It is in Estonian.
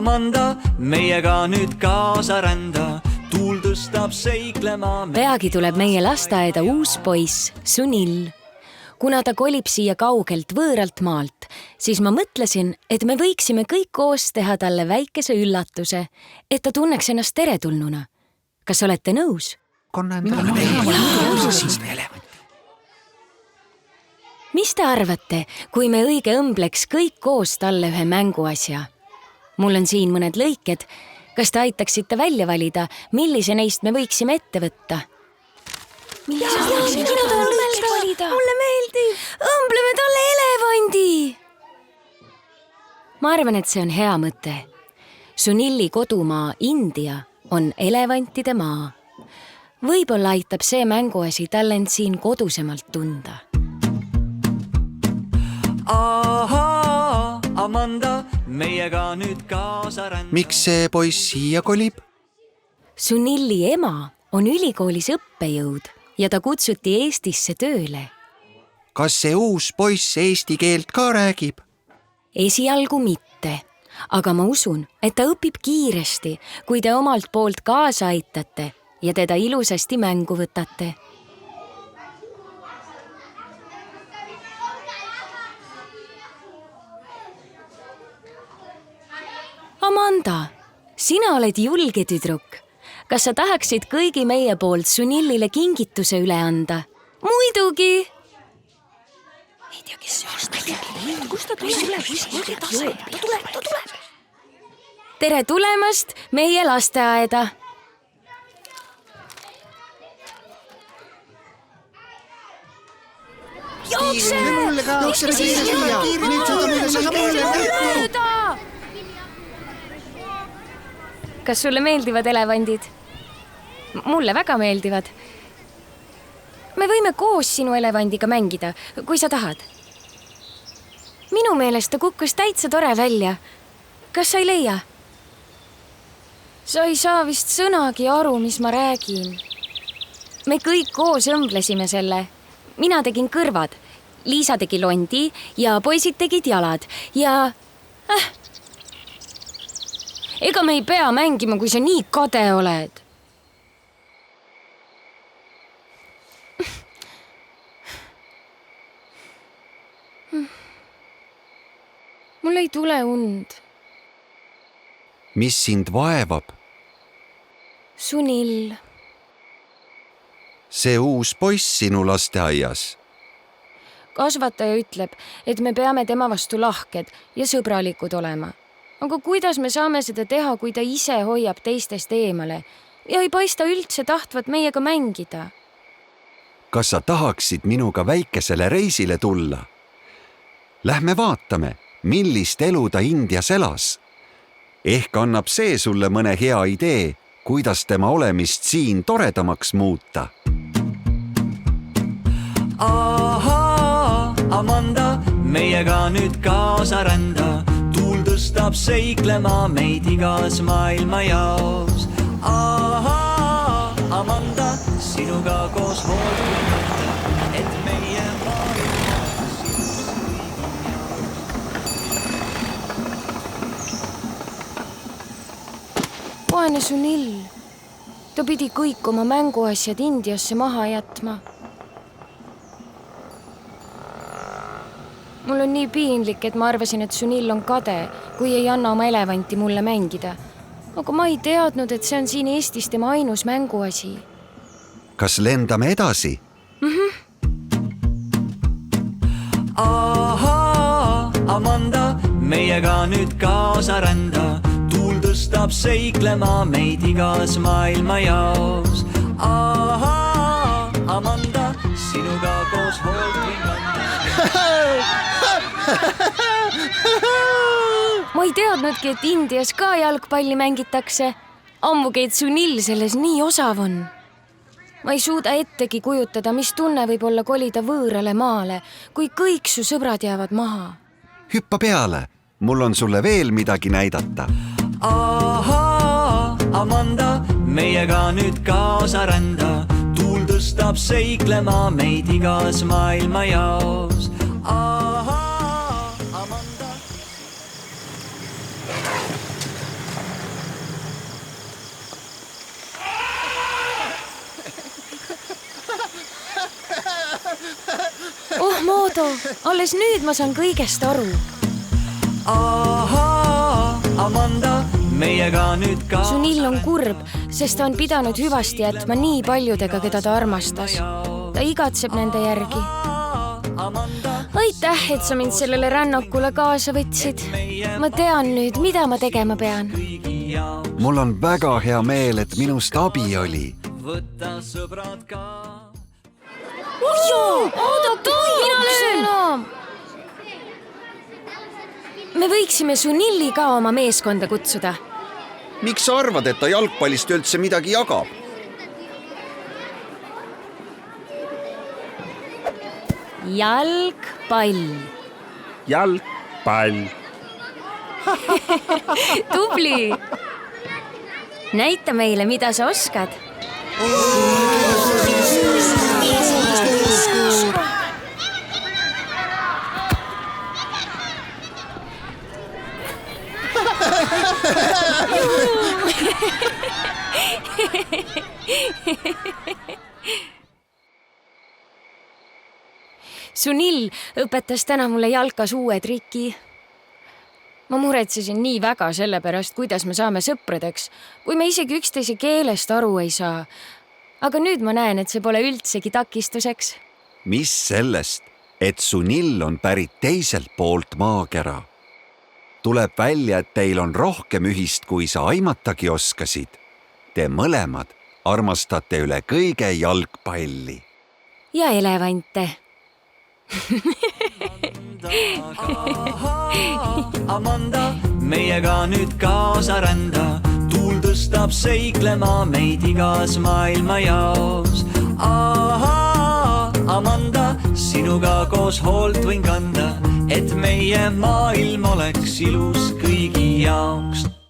Amanda, meiega nüüd kaasa rända, tuul tõstab seiklema. Peagi tuleb meie lasteaeda uus poiss, Sunil. Kuna ta kolib siia kaugelt võõralt maalt, siis ma mõtlesin, et me võiksime kõik koos teha talle väikese üllatuse, et ta tunneks ennast teretulnuna. Kas olete nõus? Mis te arvate, kui me õige õmbleks kõik koos talle ühe mänguasja? Mul on siin mõned lõiked. Kas te aitaksite välja valida, millise neist me võiksime ette võtta? Mulle meeldib. Õmbleme talle elevandi. Ma arvan, et see on hea mõte. Sunili kodumaa India on elevantide maa. Võib-olla aitab see mänguasi talle end siin kodusemalt tunda. Ahaa, Amanda, meiega nüüd kaasa rända. Miks see poiss siia kolib? Sunili ema on ülikoolis õppejõud ja ta kutsuti Eestisse tööle. Kas see uus poiss eesti keelt ka räägib? Esialgu mitte, aga ma usun, et ta õpib kiiresti, kui te omalt poolt kaasa aitate ja teda ilusasti mängu võtate. Amanda, sina oled julge tüdruk. Kas sa tahaksid kõigi meie poolt Sunilile kingituse üle anda? Muidugi! Ei tea, kes see on. Kus ta tuleb? Tere tulemast meie lasteaeda! Jookse! Kas sulle meeldivad elevandid? Mulle väga meeldivad. Me võime koos sinu elevandiga mängida, kui sa tahad. Minu meelest ta kukkus täitsa tore välja. Kas sa ei leia? Sa ei saa vist sõnagi aru, mis ma räägin. Me kõik koos õmblesime selle. Mina tegin kõrvad, Liisa tegi londi ja poisid tegid jalad ja... Ega me ei pea mängima, kui sa nii kade oled. Mul ei tule und. Mis sind vaevab? Sunil. See uus poiss sinu lasteaias. Kasvataja ütleb, et me peame tema vastu lahked ja sõbralikud olema. Aga kuidas me saame seda teha, kui ta ise hoiab teistest eemale ja ei paista üldse tahtvat meiega mängida? Kas sa tahaksid minuga väikesele reisile tulla? Lähme vaatame, millist elu ta Indias elas. Ehk annab see sulle mõne hea idee, kuidas tema olemist siin toredamaks muuta. Ahaa, Amanda, meiega nüüd kaasa rända. Tõstab seiklema meid igas maailma jaos. Ahaa, Amanda, sinuga koos hoolda, et meie maailma Vaene Sunil. Ta pidi kõik oma mänguasjad Indiasse maha jätma. Mul on nii piinlik, et ma arvasin, et Sunil on kade, kui ei anna oma elevanti mulle mängida. Aga ma ei teadnud, et see on siin Eestis tema ainus mänguasi. Kas lendame edasi? Ahaa, Amanda, meiega nüüd kaasa rända. Tuul tõstab seiklema meid igas maailma jaos. Ahaa, Amanda, sinuga koos hoolda. Ma ei teadnudki, et Indias ka jalgpalli mängitakse. Ammugi, et Sunil selles nii osav on. Ma ei suuda ettegi kujutada, mis tunne võib olla kolida võõrale maale, kui kõik su sõbrad jäävad maha. Hüppa peale, mul on sulle veel midagi näidata. Ahaa, Amanda, meiega nüüd kaasa rända. Tuul tõstab seiklema meid igas maailma jaos. Ahaa, Amanda. Odo, alles nüüd ma saan kõigest aru. ahaa, Amanda, meiega nüüd ka. Sunil on kurb, sest ta on pidanud hüvasti jätma nii paljudega, keda ta armastas. Ta igatseb nende järgi. Aitäh, et sa mind sellele rännakule kaasa võtsid. Ma tean nüüd, mida ma tegema pean. mul on väga hea meel, et minust abi oli. Võta sõbrad ka. Oodake, mina löön! Me võiksime Sunili ka oma meeskonda kutsuda. miks sa arvad, et ta jalgpallist üldse midagi jagab? Jalgpall. Jalgpall. Tubli! Näita meile, mida sa oskad. Sunil õpetas täna mulle jalkas uue triki. Ma muretsesin nii väga selle pärast, kuidas me saame sõpradeks, kui me isegi üksteise keelest aru ei saa. Aga nüüd ma näen, et see pole üldsegi takistuseks. mis sellest, et Sunil on pärit teiselt poolt maakera? Tuleb välja, et teil on rohkem ühist, kui sa aimatagi oskasid. Te mõlemad armastate üle kõige jalgpalli. Ja elevante. Amanda, meiega nüüd kaasa rända. Tuul tõstab seiklema meid igas maailma jaos. Ahaa, Amanda, sinuga koos hoolt võin kanda, et meie maailm oleks ilus kõigi jaoks.